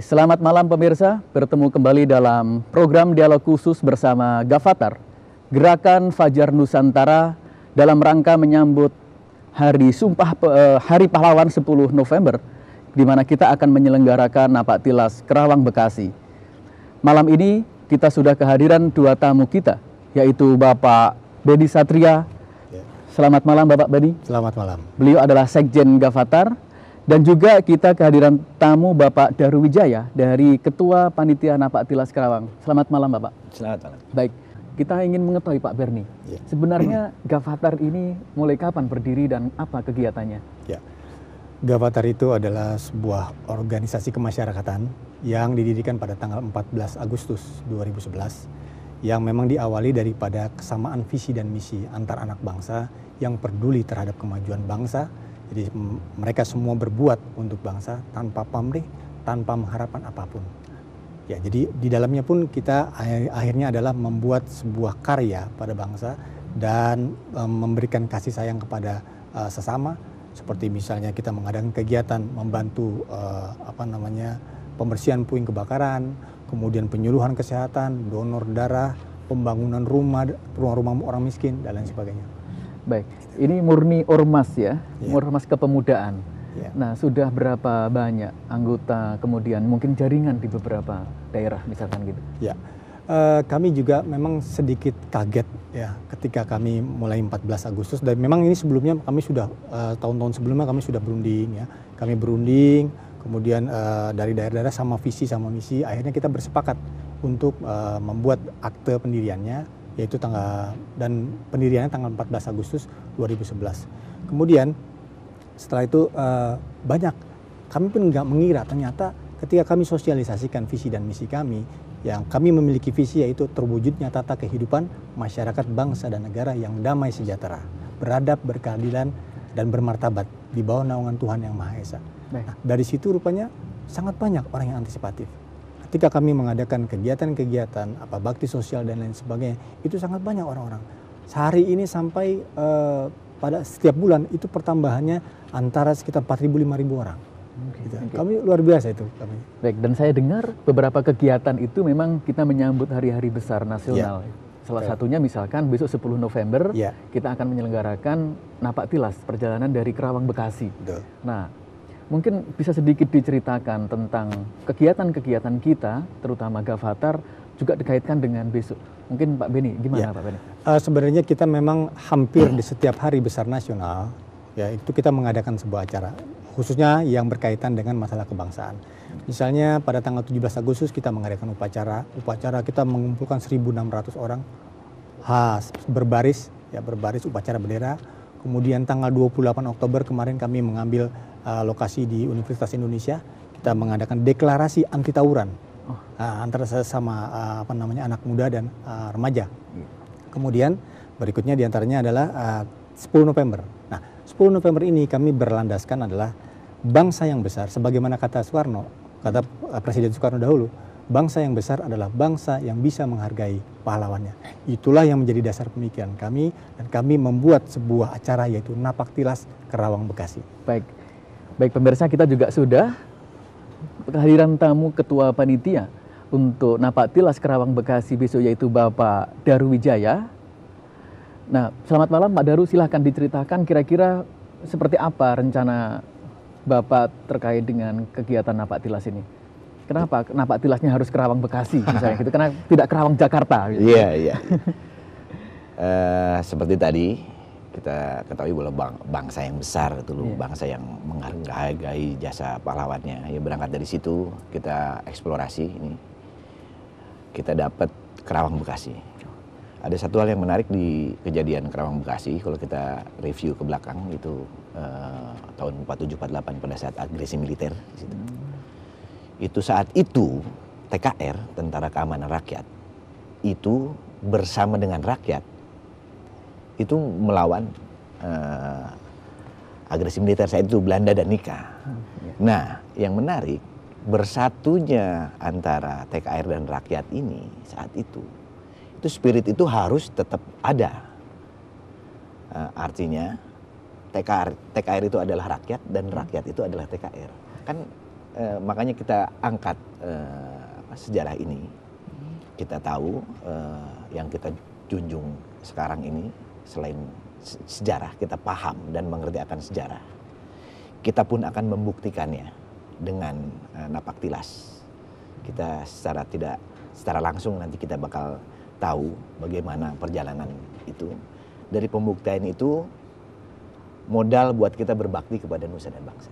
Selamat malam pemirsa, bertemu kembali dalam program dialog khusus bersama Gavatar, Gerakan Fajar Nusantara dalam rangka menyambut Hari Pahlawan 10 November, di mana kita akan menyelenggarakan Napak Tilas Kerawang Bekasi. Malam ini kita sudah kehadiran dua tamu kita, yaitu Bapak Bedi Satria. Selamat malam Bapak Bedi. Selamat malam. Beliau adalah Sekjen Gavatar. Dan juga kita kehadiran tamu Bapak Daru Wijaya dari Ketua Panitia Napak Tilas Kerawang. Selamat malam Bapak. Selamat malam. Baik, kita ingin mengetahui Pak Berni, sebenarnya Gavatar ini mulai kapan berdiri dan apa kegiatannya? Ya, Gavatar itu adalah sebuah organisasi kemasyarakatan yang didirikan pada tanggal 14 Agustus 2011 yang memang diawali daripada kesamaan visi dan misi antar anak bangsa yang peduli terhadap kemajuan bangsa. Jadi mereka semua berbuat untuk bangsa tanpa pamrih, tanpa mengharapkan apapun. Ya, jadi di dalamnya pun kita akhirnya adalah membuat sebuah karya pada bangsa dan memberikan kasih sayang kepada sesama. Seperti misalnya kita mengadakan kegiatan membantu pembersihan puing kebakaran, kemudian penyuluhan kesehatan, donor darah, pembangunan rumah-rumah orang miskin dan lain sebagainya. Baik, ini murni ormas ya, ormas kepemudaan. Ya. Nah, sudah berapa banyak anggota, kemudian mungkin jaringan di beberapa daerah misalkan gitu? Ya, kami juga memang sedikit kaget ya ketika kami mulai 14 Agustus dan memang ini sebelumnya kami sudah tahun-tahun sebelumnya kami sudah berunding ya. Kami berunding, kemudian dari daerah-daerah sama visi sama misi, akhirnya kita bersepakat untuk membuat akte pendiriannya, yaitu pendiriannya tanggal 14 Agustus 2011. Kemudian setelah itu kami pun nggak mengira ternyata ketika kami sosialisasikan visi dan misi kami, yang kami memiliki visi yaitu terwujudnya tata kehidupan masyarakat bangsa dan negara yang damai sejahtera, beradab, berkeadilan, dan bermartabat di bawah naungan Tuhan Yang Maha Esa. Nah, dari situ rupanya sangat banyak orang yang antisipatif. Ketika kami mengadakan kegiatan-kegiatan bakti sosial dan lain sebagainya, itu sangat banyak orang-orang. Sehari ini sampai pada setiap bulan itu pertambahannya antara sekitar 4.000-5.000 orang. Gitu. Kami luar biasa itu. Baik, dan saya dengar beberapa kegiatan itu memang kita menyambut hari-hari besar nasional. Salah satunya misalkan besok 10 November kita akan menyelenggarakan Napak Tilas perjalanan dari Kerawang Bekasi. Nah, mungkin bisa sedikit diceritakan tentang kegiatan-kegiatan kita, terutama Gavatar, juga dikaitkan dengan besok. Mungkin Pak Beni, gimana Pak Beni? Sebenarnya kita memang hampir di setiap hari besar nasional, ya itu kita mengadakan sebuah acara, khususnya yang berkaitan dengan masalah kebangsaan. Misalnya pada tanggal 17 Agustus kita mengadakan upacara kita mengumpulkan 1.600 orang, berbaris upacara bendera. Kemudian tanggal 28 Oktober kemarin kami mengambil lokasi di Universitas Indonesia, kita mengadakan deklarasi anti tawuran antara sesama anak muda dan remaja. Kemudian berikutnya diantaranya adalah 10 November. Nah, 10 November ini kami berlandaskan adalah bangsa yang besar, sebagaimana kata Presiden Soekarno dahulu, bangsa yang besar adalah bangsa yang bisa menghargai pahlawannya. Itulah yang menjadi dasar pemikiran kami, dan kami membuat sebuah acara yaitu Napak Tilas Kerawang Bekasi. Baik pemirsa, kita juga sudah kehadiran tamu Ketua Panitia untuk Napak Tilas Kerawang Bekasi besok, yaitu Bapak Daru Wijaya. Nah, selamat malam Pak Daru, silahkan diceritakan kira-kira seperti apa rencana Bapak terkait dengan kegiatan Napak Tilas ini. Kenapa Napak Tilasnya harus Kerawang Bekasi misalnya gitu? Kenapa tidak Kerawang Jakarta? Gitu? Iya. Seperti tadi kita ketahui bahwa bangsa yang besar itu loh, bangsa yang menghargai jasa pahlawannya. Ya berangkat dari situ kita eksplorasi ini. Kita dapat Kerawang Bekasi. Ada satu hal yang menarik di kejadian Kerawang Bekasi kalau kita review ke belakang itu tahun 47-48 pada saat agresi militer di situ. Itu saat itu TKR, Tentara Keamanan Rakyat, itu bersama dengan rakyat itu melawan agresi militer saat itu Belanda dan Nika. Nah, yang menarik bersatunya antara TKR dan rakyat ini saat itu spirit itu harus tetap ada. Artinya TKR itu adalah rakyat dan rakyat itu adalah TKR. Kan makanya kita angkat sejarah ini, kita tahu yang kita junjung sekarang ini selain sejarah, kita paham dan mengerti akan sejarah, kita pun akan membuktikannya dengan napaktilas. Kita secara langsung nanti kita bakal tahu bagaimana perjalanan itu. Dari pembuktian itu modal buat kita berbakti kepada nusa dan bangsa.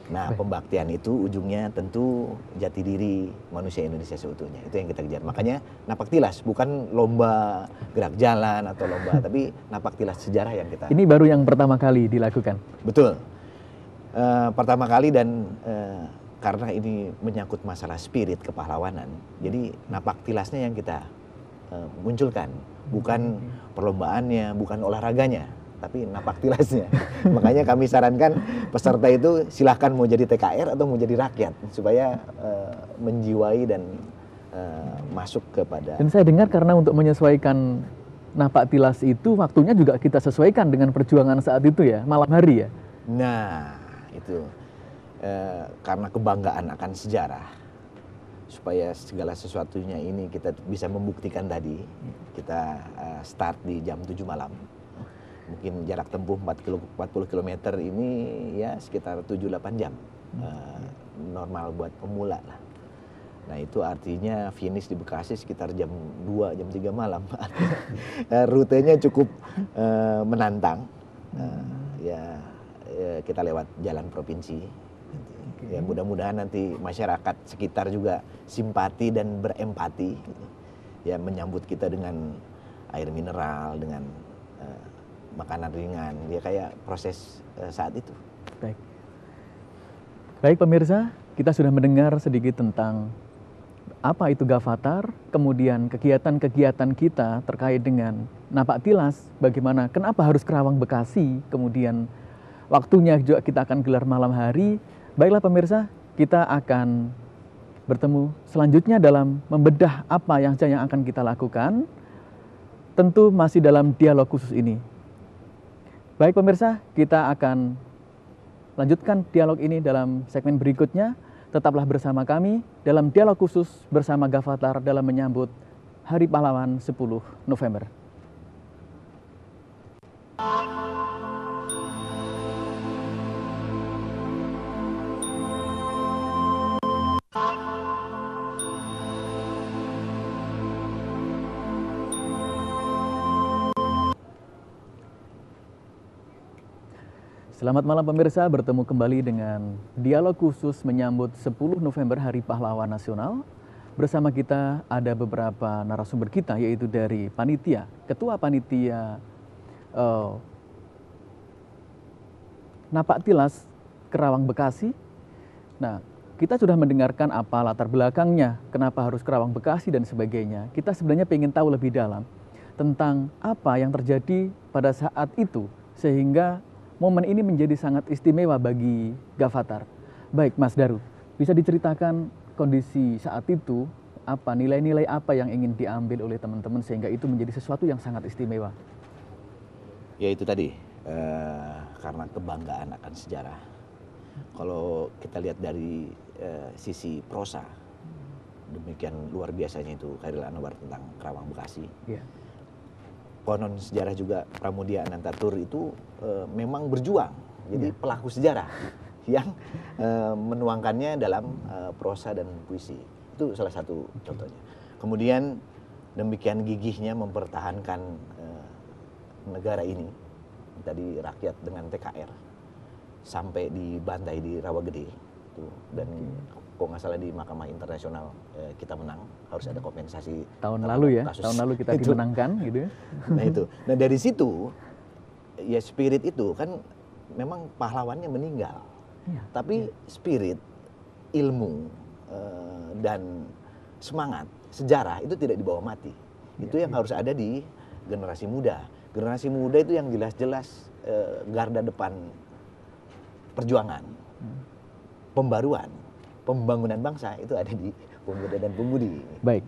Nah, pembaktian itu ujungnya tentu jati diri manusia Indonesia seutuhnya. Itu yang kita kejar. Makanya napaktilas, bukan lomba gerak jalan atau lomba, tapi napaktilas sejarah yang kita. Ini baru yang pertama kali dilakukan. Betul. Pertama kali dan karena ini menyangkut masalah spirit kepahlawanan, jadi napaktilasnya yang kita munculkan, bukan perlombaannya, bukan olahraganya, tapi napaktilasnya. Makanya kami sarankan peserta itu silahkan mau jadi TKR atau mau jadi rakyat, supaya menjiwai dan masuk kepada. Dan saya dengar karena untuk menyesuaikan napaktilas itu waktunya juga kita sesuaikan dengan perjuangan saat itu ya, malam hari ya. Nah, itu karena kebanggaan akan sejarah, supaya segala sesuatunya ini kita bisa membuktikan tadi, kita start di jam 7 malam. Mungkin jarak tempuh 40 km ini ya sekitar 7-8 jam. Normal buat pemula lah. Nah, itu artinya finish di Bekasi sekitar jam 2, jam 3 malam. Rutenya cukup menantang. Ya kita lewat jalan provinsi. Ya mudah-mudahan nanti masyarakat sekitar juga simpati dan berempati, ya menyambut kita dengan air mineral, dengan makanan ringan, ya kayak proses saat itu. Baik pemirsa, kita sudah mendengar sedikit tentang apa itu Gavatar, kemudian kegiatan-kegiatan kita terkait dengan napaktilas, bagaimana, kenapa harus Kerawang Bekasi, kemudian waktunya juga kita akan gelar malam hari. Baiklah pemirsa, kita akan bertemu selanjutnya dalam membedah apa yang akan kita lakukan, tentu masih dalam dialog khusus ini. Baik pemirsa, kita akan lanjutkan dialog ini dalam segmen berikutnya. Tetaplah bersama kami dalam dialog khusus bersama Gavatar dalam menyambut Hari Pahlawan 10 November. Selamat malam pemirsa, bertemu kembali dengan dialog khusus menyambut 10 November Hari Pahlawan Nasional. Bersama kita ada beberapa narasumber kita, yaitu dari panitia, Ketua Panitia Napaktilas Kerawang Bekasi. Nah, kita sudah mendengarkan apa latar belakangnya, kenapa harus Kerawang Bekasi dan sebagainya. Kita sebenarnya ingin tahu lebih dalam tentang apa yang terjadi pada saat itu, sehingga momen ini menjadi sangat istimewa bagi Gavatar. Baik Mas Daru, bisa diceritakan kondisi saat itu, apa nilai-nilai apa yang ingin diambil oleh teman-teman sehingga itu menjadi sesuatu yang sangat istimewa? Ya itu tadi, karena kebanggaan akan sejarah. Kalau kita lihat dari sisi prosa, demikian luar biasanya itu Khairil Anwar tentang Kerawang Bekasi. Yeah. Konon sejarah juga Pramudia Anantatur itu memang berjuang, jadi pelaku sejarah yang menuangkannya dalam prosa dan puisi. Itu salah satu contohnya. Kemudian demikian gigihnya mempertahankan negara ini, tadi rakyat dengan TKR, sampai dibantai di Rawagede itu, dan kok nggak salah di Mahkamah Internasional kita menang, harus ada kompensasi tahun lalu ya, tahun lalu kita dimenangkan gitu ya. Nah itu, nah dari situ ya spirit itu kan memang pahlawannya meninggal, tapi spirit, ilmu dan semangat sejarah itu tidak dibawa mati. Itu yang harus ada di generasi muda. Generasi muda itu yang jelas-jelas garda depan perjuangan, pembaruan, pembangunan bangsa itu ada di pemuda dan pemudi. Baik,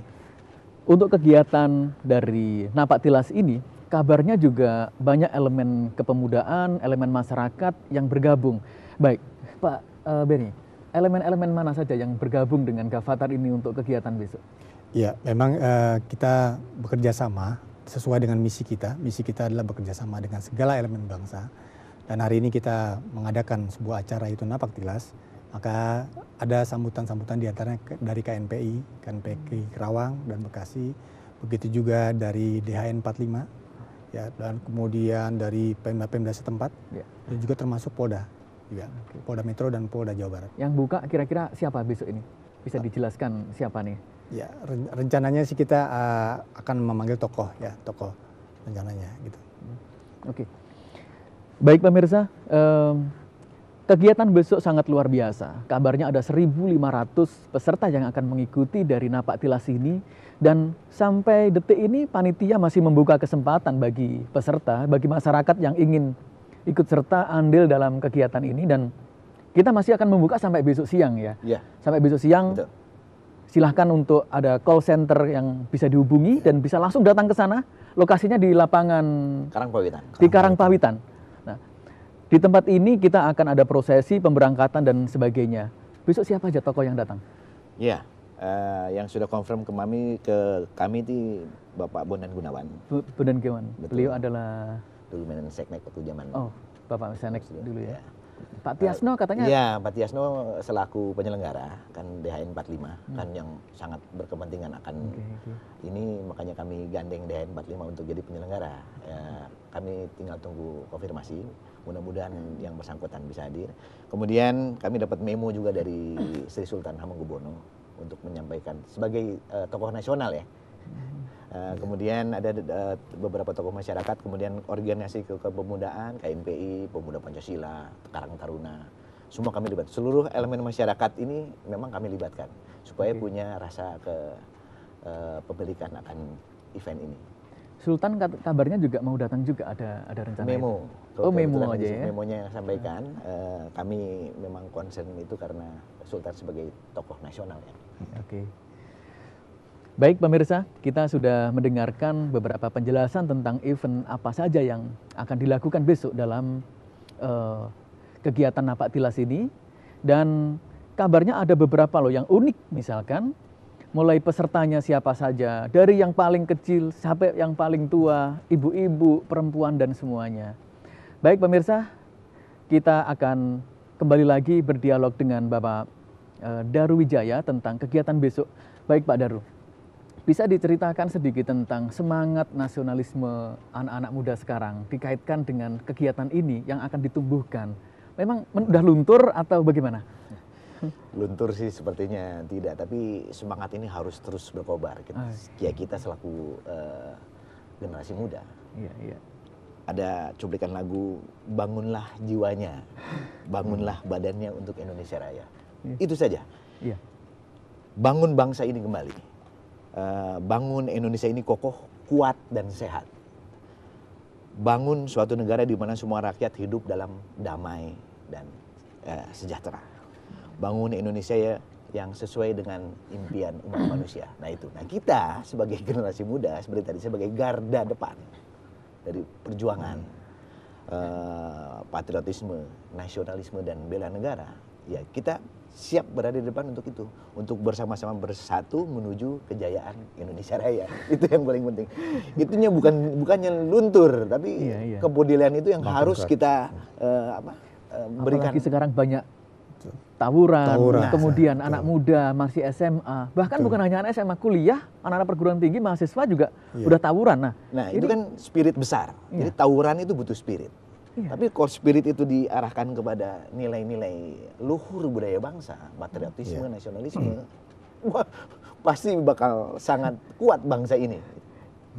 untuk kegiatan dari Napaktilas ini, kabarnya juga banyak elemen kepemudaan, elemen masyarakat yang bergabung. Baik, Pak Beni, elemen-elemen mana saja yang bergabung dengan Gavatar ini untuk kegiatan besok? Ya, memang kita bekerja sama sesuai dengan misi kita. Misi kita adalah bekerja sama dengan segala elemen bangsa. Dan hari ini kita mengadakan sebuah acara itu Napak Tilas. Maka ada sambutan-sambutan diantaranya dari KNPI Kerawang dan Bekasi. Begitu juga dari DHN 45. Ya, dan kemudian dari Pemda-Pemda setempat. Ya. Dan juga termasuk Polda. Juga. Okay. Polda Metro dan Polda Jawa Barat. Yang buka kira-kira siapa besok ini? Bisa dijelaskan siapa nih? Ya, rencananya sih kita akan memanggil tokoh rencananya gitu. Oke. Baik pemirsa, kegiatan besok sangat luar biasa. Kabarnya ada 1.500 peserta yang akan mengikuti dari Napak Tilas ini, dan sampai detik ini panitia masih membuka kesempatan bagi peserta, bagi masyarakat yang ingin ikut serta andil dalam kegiatan ini, dan kita masih akan membuka sampai besok siang ya. Ya. Sampai besok siang. Betul. Silahkan untuk ada call center yang bisa dihubungi dan bisa langsung datang ke sana. Lokasinya di lapangan Karangpawitan. Di Karangpawitan. Nah, di tempat ini kita akan ada prosesi pemberangkatan dan sebagainya. Besok siapa aja tokoh yang datang? Ya, yang sudah confirm ke kami di Bapak Bondan Gunawan. Bondan Gunawan. Beliau adalah dulu Menseknek waktu zaman. Oh, Bapak Menseknek dulu ya. Pak Tiasno katanya? Iya, Pak Tiasno selaku penyelenggara kan DHN 45 kan yang sangat berkepentingan akan ini, makanya kami gandeng DHN 45 untuk jadi penyelenggara. Kami tinggal tunggu konfirmasi, mudah-mudahan yang bersangkutan bisa hadir. Kemudian kami dapat memo juga dari Sri Sultan Hamengkubuwono untuk menyampaikan sebagai tokoh nasional ya. Kemudian ada beberapa tokoh masyarakat, kemudian organisasi kepemudaan, KNPI, Pemuda Pancasila, Karang Taruna, semua kami libat. Seluruh elemen masyarakat ini memang kami libatkan supaya punya rasa kepemilikan akan event ini. Sultan kabarnya juga mau datang juga, ada rencana. Memo. Oh, memo aja ya. Memonya yang sampaikan, kami memang concern itu karena Sultan sebagai tokoh nasional ya. Oke. Baik pemirsa, kita sudah mendengarkan beberapa penjelasan tentang event apa saja yang akan dilakukan besok dalam kegiatan Napak Tilas ini. Dan kabarnya ada beberapa loh yang unik, misalkan mulai pesertanya siapa saja, dari yang paling kecil sampai yang paling tua, ibu-ibu, perempuan dan semuanya. Baik pemirsa, kita akan kembali lagi berdialog dengan Bapak Daru Wijaya tentang kegiatan besok. Baik Pak Daru, bisa diceritakan sedikit tentang semangat nasionalisme anak-anak muda sekarang dikaitkan dengan kegiatan ini yang akan ditumbuhkan. Memang udah luntur atau bagaimana? Luntur sih sepertinya tidak, tapi semangat ini harus terus berkobar. Kita selaku generasi muda. Iya. Ada cuplikan lagu, bangunlah jiwanya, bangunlah badannya untuk Indonesia Raya. Iya. Itu saja. Iya. Bangun bangsa ini kembali. Bangun Indonesia ini kokoh, kuat dan sehat. Bangun suatu negara di mana semua rakyat hidup dalam damai dan sejahtera. Bangun Indonesia yang sesuai dengan impian umat manusia. Nah itu. Nah kita sebagai generasi muda seperti tadi sebagai garda depan dari perjuangan patriotisme, nasionalisme dan bela negara. Ya kita siap berada di depan untuk itu, untuk bersama-sama bersatu menuju kejayaan Indonesia Raya. Itu yang paling penting. Itunya bukannya luntur, tapi kepedulian itu yang harus kita berikan. Apalagi sekarang banyak tawuran. Kemudian anak muda masih SMA, bahkan bukan hanya anak SMA, kuliah, anak-anak perguruan tinggi, mahasiswa juga udah tawuran. Nah itu kan spirit besar. Jadi tawuran itu butuh spirit. Tapi kalau spirit itu diarahkan kepada nilai-nilai luhur budaya bangsa, patriotisme, nasionalisme, wah, pasti bakal sangat kuat bangsa ini.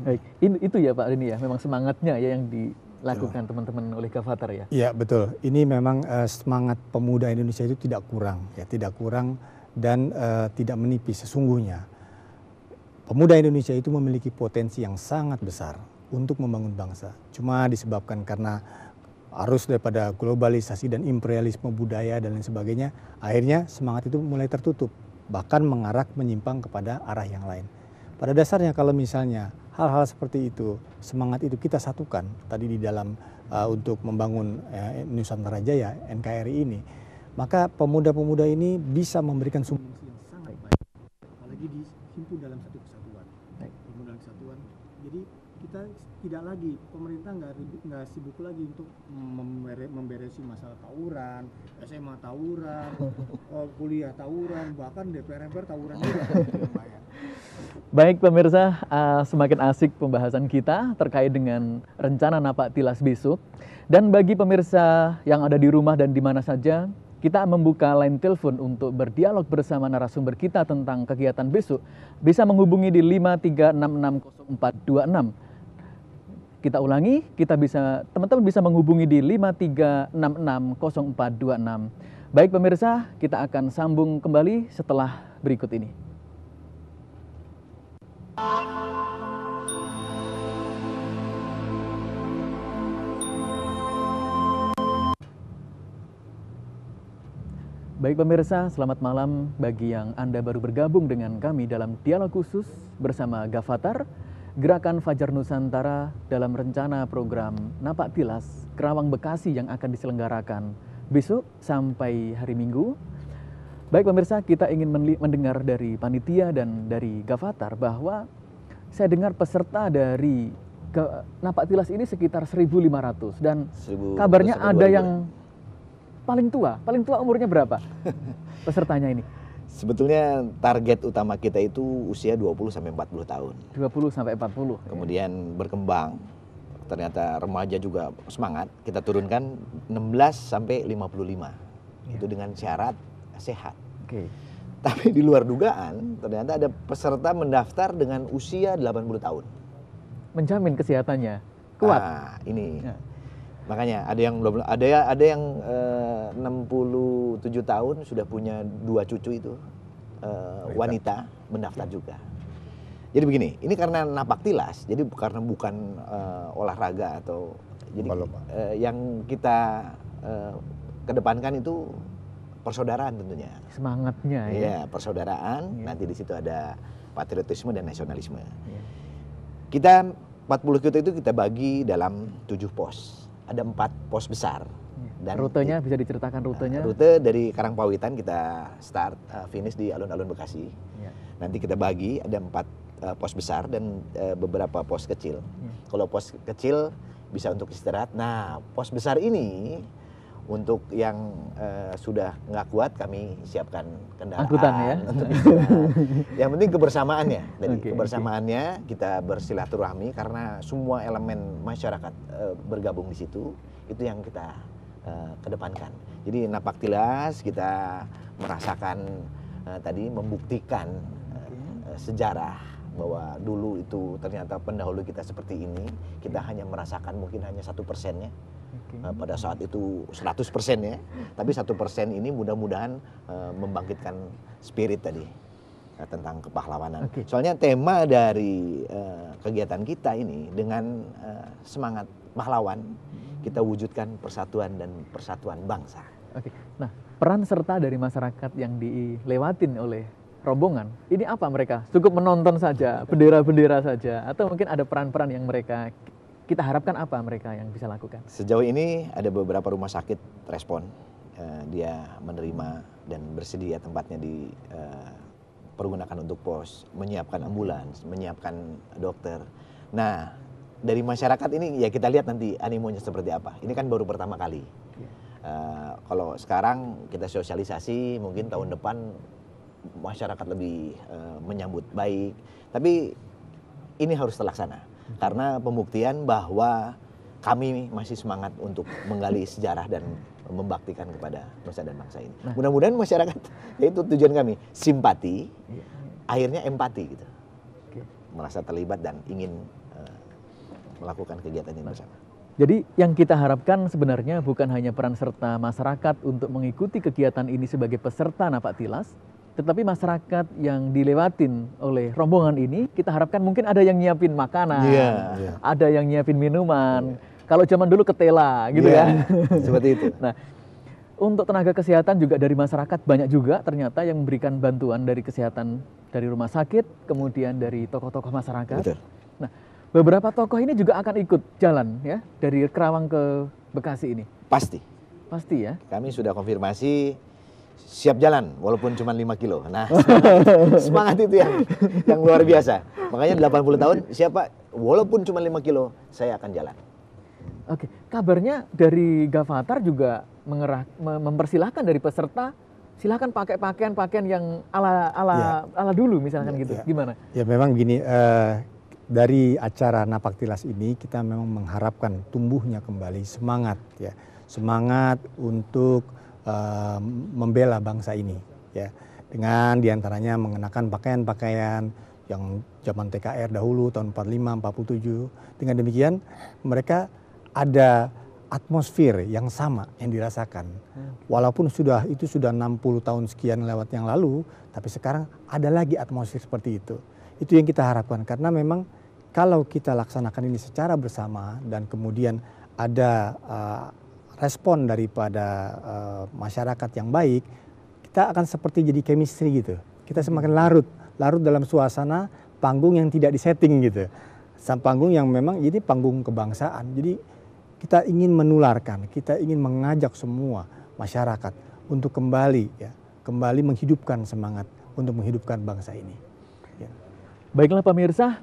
Baik, itu ya Pak Rini ya, memang semangatnya ya yang dilakukan teman-teman oleh Gavatar ya. Iya betul, ini memang semangat pemuda Indonesia itu tidak kurang dan tidak menipis sesungguhnya. Pemuda Indonesia itu memiliki potensi yang sangat besar untuk membangun bangsa. Cuma disebabkan karena arus daripada globalisasi dan imperialisme budaya dan lain sebagainya, akhirnya semangat itu mulai tertutup, bahkan menyimpang kepada arah yang lain. Pada dasarnya kalau misalnya hal-hal seperti itu, semangat itu kita satukan tadi di dalam untuk membangun Nusantara Jaya, NKRI ini, maka pemuda-pemuda ini bisa memberikan sumbangsi yang sangat baik, apalagi dihimpun dalam satu kesatuan. Pemuda kesatuan. Jadi kita tidak lagi, pemerintah nggak sibuk lagi untuk memberesi masalah tawuran, SMA tawuran, kuliah tawuran, bahkan DPR tawuran juga. Baik pemirsa, semakin asik pembahasan kita terkait dengan rencana Napak Tilas besok. Dan bagi pemirsa yang ada di rumah dan di mana saja, kita membuka line telepon untuk berdialog bersama narasumber kita tentang kegiatan besok. Bisa menghubungi di 53660426. Kita ulangi, teman-teman bisa menghubungi di 53660426. Baik pemirsa, kita akan sambung kembali setelah berikut ini. Baik pemirsa, selamat malam bagi yang Anda baru bergabung dengan kami dalam dialog khusus bersama Gavatar, Gerakan Fajar Nusantara dalam rencana program Napak Tilas Kerawang Bekasi yang akan diselenggarakan besok sampai hari Minggu. Baik pemirsa, kita ingin mendengar dari panitia dan dari Gavatar bahwa saya dengar peserta dari Napak Tilas ini sekitar 1.500 dan kabarnya ada yang paling tua umurnya berapa pesertanya ini? Sebetulnya target utama kita itu usia 20 sampai 40 tahun. 20 sampai 40. Kemudian berkembang, ternyata remaja juga semangat, kita turunkan 16 sampai 55. Itu dengan syarat sehat. Oke. Tapi di luar dugaan, ternyata ada peserta mendaftar dengan usia 80 tahun. Menjamin kesehatannya kuat. Nah, ini. Ya. Makanya ada yang 67 tahun sudah punya 2 cucu itu wanita mendaftar juga. Jadi begini, ini karena Napak Tilas, jadi karena bukan olahraga atau jadi yang kita kedepankan itu persaudaraan tentunya. Semangatnya ya. Iya, persaudaraan. Ya. Nanti di situ ada patriotisme dan nasionalisme. Ya. Kita 40 kita itu kita bagi dalam 7 pos. Ada 4 pos besar. Dan rutenya bisa diceritakan rutenya? Rute dari Karangpawitan kita start finish di alun-alun Bekasi. Ya. Nanti kita bagi ada 4 pos besar dan beberapa pos kecil. Ya. Kalau pos kecil bisa untuk istirahat. Nah, pos besar ini untuk yang sudah nggak kuat kami siapkan kendaraan. Angkutan ya? Untuk yang penting kebersamaannya. Jadi kebersamaannya kita bersilaturahmi karena semua elemen masyarakat bergabung di situ. Itu yang kita kedepankan. Jadi Napak Tilas kita merasakan tadi membuktikan sejarah bahwa dulu itu ternyata pendahulu kita seperti ini. Kita hanya merasakan mungkin hanya 1%-nya. Pada saat itu 100% ya, tapi 1% ini mudah-mudahan membangkitkan spirit tadi tentang kepahlawanan. Soalnya tema dari kegiatan kita ini dengan semangat pahlawan kita wujudkan persatuan dan persatuan bangsa. Nah, peran serta dari masyarakat yang dilewatin oleh rombongan ini apa mereka? Cukup menonton saja, bendera-bendera saja, atau mungkin ada peran-peran yang mereka kita harapkan apa mereka yang bisa lakukan? Sejauh ini ada beberapa rumah sakit respon, dia menerima dan bersedia tempatnya dipergunakan untuk pos, menyiapkan ambulans, menyiapkan dokter. Nah, dari masyarakat ini ya kita lihat nanti animonya seperti apa. Ini kan baru pertama kali. Kalau sekarang kita sosialisasi, mungkin tahun depan masyarakat lebih menyambut baik. Tapi ini harus terlaksana. Karena pembuktian bahwa kami masih semangat untuk menggali sejarah dan membaktikan kepada nusa dan bangsa ini. Mudah-mudahan masyarakat, itu tujuan kami, simpati, akhirnya empati gitu. Merasa terlibat dan ingin melakukan kegiatan ini bersama. Jadi yang kita harapkan sebenarnya bukan hanya peran serta masyarakat untuk mengikuti kegiatan ini sebagai peserta Napak Tilas, tetapi masyarakat yang dilewatin oleh rombongan ini, kita harapkan mungkin ada yang nyiapin makanan, ada yang nyiapin minuman. Kalau zaman dulu ketela gitu kan. Seperti itu. Nah, untuk tenaga kesehatan juga dari masyarakat banyak juga ternyata yang memberikan bantuan dari kesehatan dari rumah sakit, kemudian dari tokoh-tokoh masyarakat. Betul. Nah, beberapa tokoh ini juga akan ikut jalan ya dari Kerawang ke Bekasi ini. Pasti. Pasti ya. Kami sudah konfirmasi siap jalan walaupun cuma 5 kilo. Nah, semangat itu yang luar biasa. Makanya 80 tahun siapa walaupun cuma 5 kilo saya akan jalan. Oke, kabarnya dari Gavatar juga mempersilahkan dari peserta, silahkan pakai pakaian yang ala dulu misalkan gitu. Gimana? Ya memang gini, dari acara Napak Tilas ini kita memang mengharapkan tumbuhnya kembali semangat ya, semangat untuk membela bangsa ini ya, dengan diantaranya mengenakan pakaian-pakaian yang zaman TKR dahulu tahun 45, 47. Dengan demikian mereka ada atmosfer yang sama yang dirasakan. Walaupun itu sudah 60 tahun sekian lewat yang lalu, tapi sekarang ada lagi atmosfer seperti itu. Itu yang kita harapkan, karena memang kalau kita laksanakan ini secara bersama dan kemudian ada respon daripada masyarakat yang baik, kita akan seperti jadi chemistry gitu. Kita semakin larut dalam suasana panggung yang tidak disetting gitu. Panggung yang memang ini panggung kebangsaan. Jadi kita ingin menularkan, kita ingin mengajak semua masyarakat untuk kembali menghidupkan semangat untuk menghidupkan bangsa ini. Ya. Baiklah pemirsa,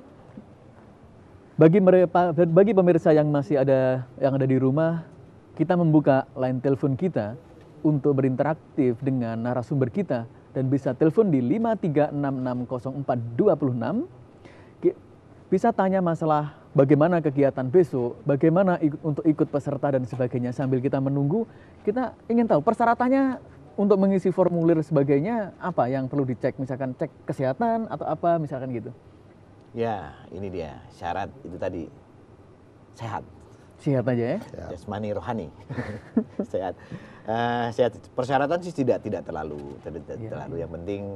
bagi pemirsa yang masih ada di rumah, kita membuka line telepon kita untuk berinteraktif dengan narasumber kita dan bisa telepon di 536604226. Bisa tanya masalah bagaimana kegiatan besok, bagaimana untuk ikut peserta dan sebagainya. Sambil kita menunggu, kita ingin tahu persyaratannya untuk mengisi formulir sebagainya apa yang perlu dicek, misalkan cek kesehatan atau apa misalkan gitu. Ya, ini dia syarat itu tadi, sehat. Sehat aja ya? Jasmani rohani. Sehat. Sehat. Persyaratan sih tidak terlalu. Yang penting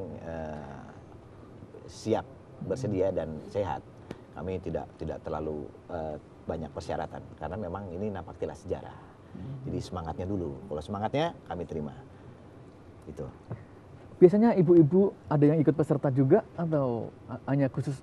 siap, bersedia dan sehat. Kami tidak terlalu banyak persyaratan karena memang ini Napak Tilas sejarah. Jadi semangatnya dulu. Kalau semangatnya kami terima. Itu. Biasanya ibu-ibu ada yang ikut peserta juga atau hanya khusus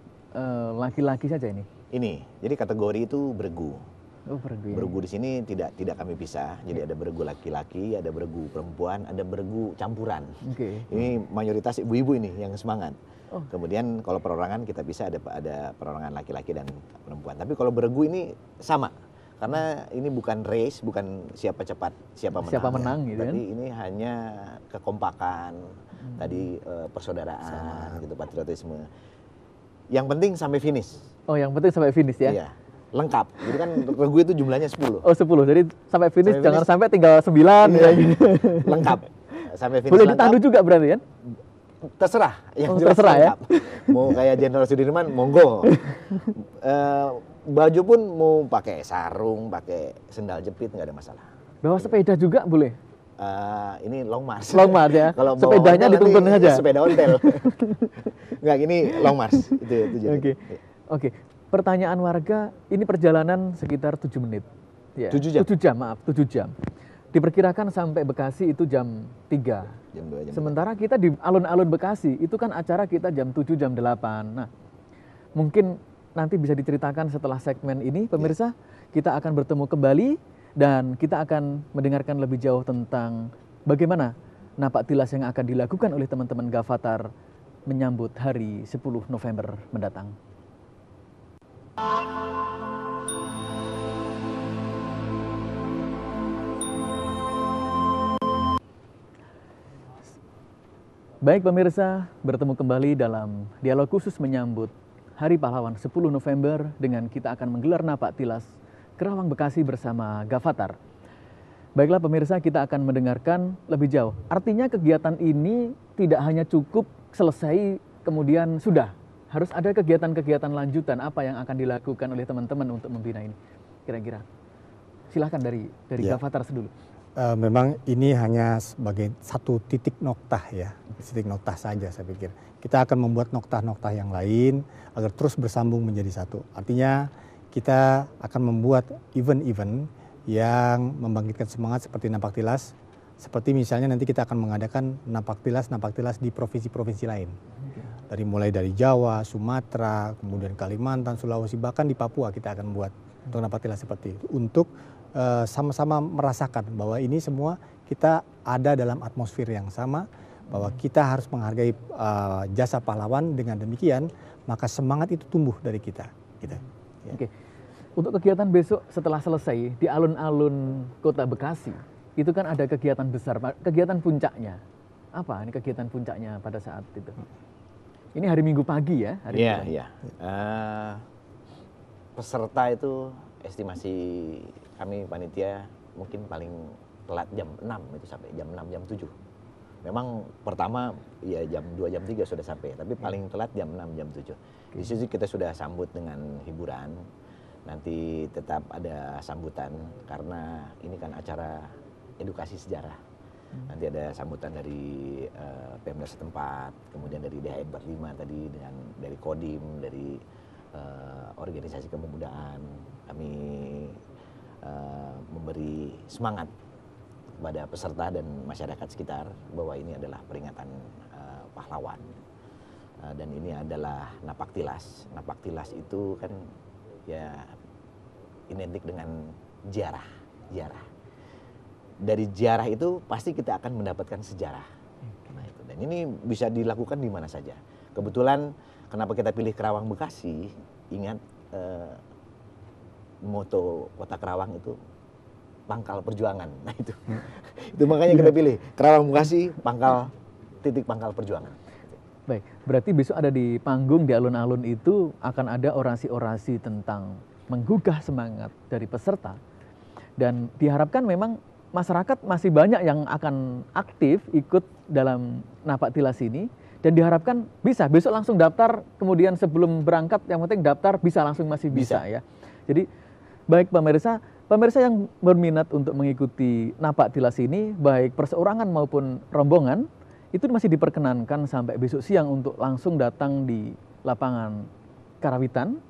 laki-laki saja ini? Ini. Jadi kategori itu beregu. Oh, beregu. Beregu di sini tidak kami pisah. Jadi ada beregu laki-laki, ada beregu perempuan, ada beregu campuran. Okay. Ini mayoritas ibu-ibu ini yang semangat. Oh. Kemudian kalau perorangan kita bisa ada perorangan laki-laki dan perempuan. Tapi kalau beregu ini sama, karena ini bukan race, bukan siapa cepat siapa menang gitu tapi kan? ini hanya kekompakan, tadi persaudaraan, gitu, patriotisme. Yang penting sampai finish. Oh, yang penting sampai finish ya? Iya, lengkap. Jadi kan regu itu jumlahnya 10. Oh, 10. Jadi sampai finish, jangan sampai tinggal 9 ya. Lengkap. Sampai finish boleh lengkap. ditandu juga berarti kan? Terserah, yang jelas terserah lengkap. Ya? Mau kayak Jenderal Sudirman, monggo. Baju pun mau pakai sarung, pakai sendal jepit, nggak ada masalah. Bawa sepeda juga boleh? Ini long march. Long march ya? Kalau sepedanya dituntun saja? Sepeda ontel. Nggak, ini long march. Itu jadi. Oke. Pertanyaan warga, ini perjalanan sekitar 7 menit. Ya. 7 jam? 7 jam. Diperkirakan sampai Bekasi itu jam 3. Jam 2, jam Sementara kita di alun-alun Bekasi, itu kan acara kita jam 7, jam 8. Nah, mungkin nanti bisa diceritakan setelah segmen ini, pemirsa, kita akan bertemu kembali dan kita akan mendengarkan lebih jauh tentang bagaimana Napak Tilas yang akan dilakukan oleh teman-teman Gavatar menyambut hari 10 November mendatang. Baik pemirsa, bertemu kembali dalam dialog khusus menyambut Hari Pahlawan 10 November dengan kita akan menggelar Napak Tilas Kerawang Bekasi bersama Gavatar. Baiklah pemirsa, kita akan mendengarkan lebih jauh. Artinya kegiatan ini tidak hanya cukup selesai kemudian sudah. Harus ada kegiatan-kegiatan lanjutan apa yang akan dilakukan oleh teman-teman untuk membina ini. Kira-kira. Silahkan dari Gavatar dulu. Memang ini hanya sebagai satu titik noktah ya, titik noktah saja saya pikir. Kita akan membuat noktah-noktah yang lain agar terus bersambung menjadi satu. Artinya kita akan membuat event-event yang membangkitkan semangat seperti Napak Tilas. Seperti misalnya nanti kita akan mengadakan Napak Tilas di provinsi-provinsi lain. Mulai dari Jawa, Sumatera, kemudian Kalimantan, Sulawesi, bahkan di Papua kita akan buat untuk Napak Tilas seperti itu. Untuk sama-sama merasakan bahwa ini semua kita ada dalam atmosfer yang sama, bahwa kita harus menghargai jasa pahlawan. Dengan demikian maka semangat itu tumbuh dari kita gitu. Ya. Oke. Untuk kegiatan besok setelah selesai di alun-alun Kota Bekasi, itu kan ada kegiatan besar, kegiatan puncaknya. Apa ini kegiatan puncaknya pada saat itu? Ini hari Minggu pagi ya? Iya. Peserta itu estimasi kami panitia mungkin paling telat jam 6 itu, sampai jam 6, jam 7. Memang pertama ya jam 2, jam 3 sudah sampai, tapi paling telat jam 6, jam 7. Di situ kita sudah sambut dengan hiburan. Nanti tetap ada sambutan karena ini kan acara edukasi sejarah. Nanti ada sambutan dari Pemda setempat, kemudian dari DHI 45 tadi, dengan dari Kodim, dari organisasi kepemudaan. Kami memberi semangat kepada peserta dan masyarakat sekitar bahwa ini adalah peringatan pahlawan, dan ini adalah napaktilas. Napaktilas itu kan ya identik dengan ziarah. Dari ziarah itu pasti kita akan mendapatkan sejarah. Nah, itu. Dan ini bisa dilakukan di mana saja. Kebetulan kenapa kita pilih Kerawang Bekasi? Ingat moto Kota Kerawang itu pangkal perjuangan. Nah itu makanya kita pilih Kerawang Bekasi, titik pangkal perjuangan. Baik, berarti besok ada di panggung di alun-alun itu akan ada orasi-orasi tentang menggugah semangat dari peserta, dan diharapkan memang masyarakat masih banyak yang akan aktif ikut dalam Napaktilas ini, dan diharapkan bisa besok langsung daftar, kemudian sebelum berangkat yang penting daftar bisa langsung, masih bisa. Ya. Jadi baik pemirsa yang berminat untuk mengikuti Napaktilas ini, baik perseorangan maupun rombongan, itu masih diperkenankan sampai besok siang untuk langsung datang di lapangan Karangpawitan.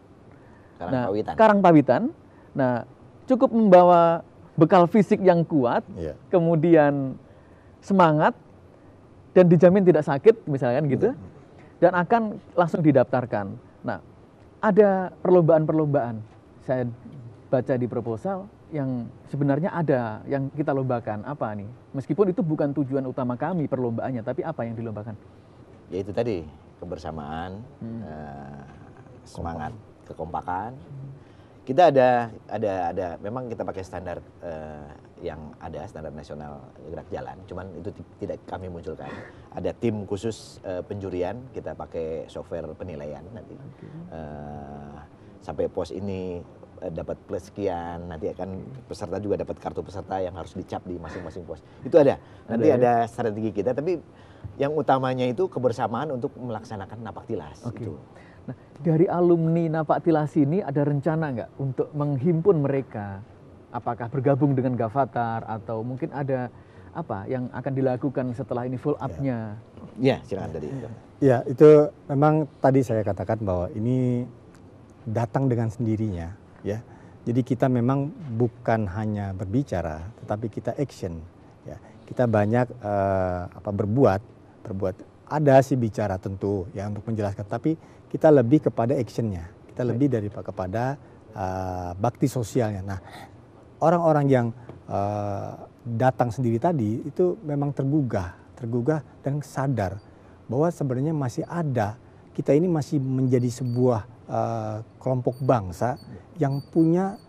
Nah, cukup membawa bekal fisik yang kuat, kemudian semangat, dan dijamin tidak sakit, misalkan gitu, dan akan langsung didaftarkan. Nah, ada perlombaan-perlombaan. Saya baca di proposal yang sebenarnya ada yang kita lombakan. Apa nih? Meskipun itu bukan tujuan utama kami perlombaannya, tapi apa yang dilombakan? Ya itu tadi, kebersamaan, semangat, kekompakan. Kita ada memang kita pakai standar yang ada, standar nasional gerak jalan, cuman itu tidak kami munculkan. Ada tim khusus penjurian, kita pakai software penilaian nanti. Sampai pos ini dapat plus sekian, nanti akan peserta juga dapat kartu peserta yang harus dicap di masing-masing pos. Itu ada. Nanti ada strategi kita, tapi yang utamanya itu kebersamaan untuk melaksanakan Napaktilas. Itu. Nah, dari alumni Napaktilas ini ada rencana nggak untuk menghimpun mereka? Apakah bergabung dengan Gavatar atau mungkin ada apa yang akan dilakukan setelah ini full up-nya? Ya, silakan tadi. Ya, itu memang tadi saya katakan bahwa ini datang dengan sendirinya, ya. Jadi kita memang bukan hanya berbicara, tetapi kita action, ya. Kita banyak berbuat. Ada sih bicara tentu ya untuk menjelaskan, tapi kita lebih kepada actionnya. Kita lebih kepada bakti sosialnya. Nah, orang-orang yang datang sendiri tadi itu memang tergugah dan sadar bahwa sebenarnya masih ada, kita ini masih menjadi sebuah kelompok bangsa yang punya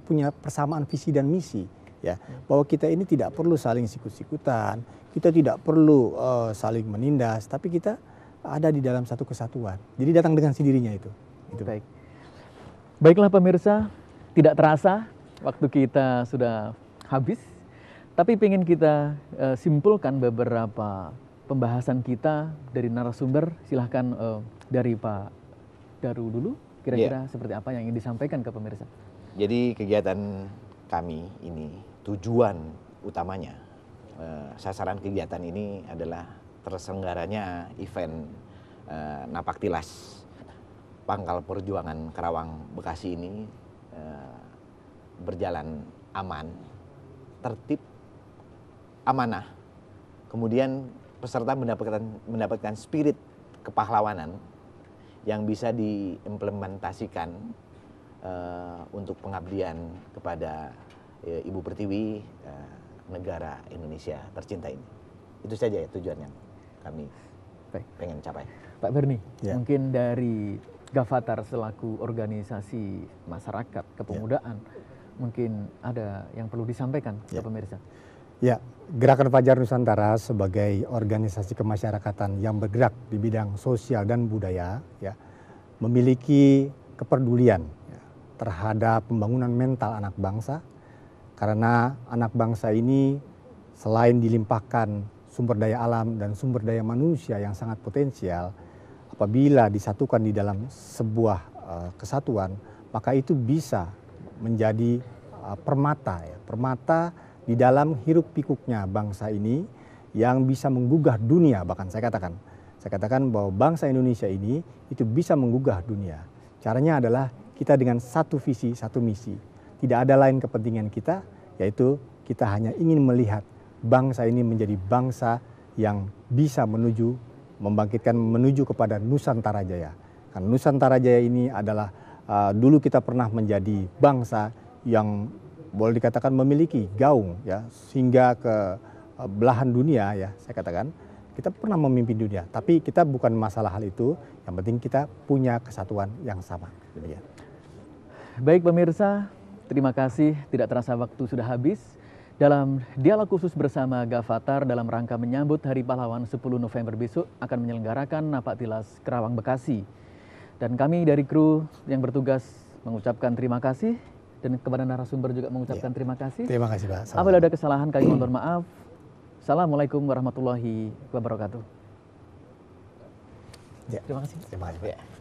punya persamaan visi dan misi, ya. Bahwa kita ini tidak perlu saling sikut-sikutan, kita tidak perlu saling menindas, tapi kita ada di dalam satu kesatuan. Jadi datang dengan sendirinya itu. Baik. Baiklah pemirsa, tidak terasa waktu kita sudah habis, tapi ingin kita simpulkan beberapa pembahasan kita dari narasumber. Silahkan dari Pak Daru dulu, kira-kira seperti apa yang ingin disampaikan ke pemirsa. Jadi kegiatan kami ini tujuan utamanya, sasaran kegiatan ini adalah terselenggaranya event Napaktilas Pangkal Perjuangan Kerawang Bekasi ini berjalan aman, tertib, amanah. Kemudian peserta mendapatkan spirit kepahlawanan yang bisa diimplementasikan untuk pengabdian kepada Ibu Pertiwi, negara Indonesia tercinta ini. Itu saja ya tujuan yang kami Baik. pengen capai. Pak Berni, Ya. mungkin dari Gavatar selaku organisasi masyarakat kepemudaan, mungkin ada yang perlu disampaikan ke Ya. pemirsa. Ya, Gerakan Fajar Nusantara sebagai organisasi kemasyarakatan yang bergerak di bidang sosial dan budaya, ya, memiliki kepedulian ya, terhadap pembangunan mental anak bangsa, karena anak bangsa ini selain dilimpahkan sumber daya alam dan sumber daya manusia yang sangat potensial, apabila disatukan di dalam sebuah kesatuan, maka itu bisa menjadi permata, ya, permata di dalam hiruk pikuknya bangsa ini yang bisa menggugah dunia. Bahkan saya katakan bahwa bangsa Indonesia ini itu bisa menggugah dunia. Caranya adalah kita dengan satu visi, satu misi. Tidak ada lain kepentingan kita, yaitu kita hanya ingin melihat bangsa ini menjadi bangsa yang bisa membangkitkan menuju kepada Nusantara Jaya. Karena Nusantara Jaya ini adalah dulu kita pernah menjadi bangsa yang boleh dikatakan memiliki gaung ya hingga ke belahan dunia ya, saya katakan kita pernah memimpin dunia, tapi kita bukan masalah hal itu, yang penting kita punya kesatuan yang sama. Demikian. Baik pemirsa, terima kasih. Tidak terasa waktu sudah habis. Dalam dialog khusus bersama Gavatar dalam rangka menyambut Hari Pahlawan 10 November besok akan menyelenggarakan Napaktilas Kerawang Bekasi. Dan kami dari kru yang bertugas mengucapkan terima kasih, dan kepada narasumber juga mengucapkan terima kasih. Terima kasih Pak. Apabila ada kesalahan kami mohon maaf. Assalamualaikum warahmatullahi wabarakatuh. Ya. Terima kasih. Terima kasih Pak. Ya.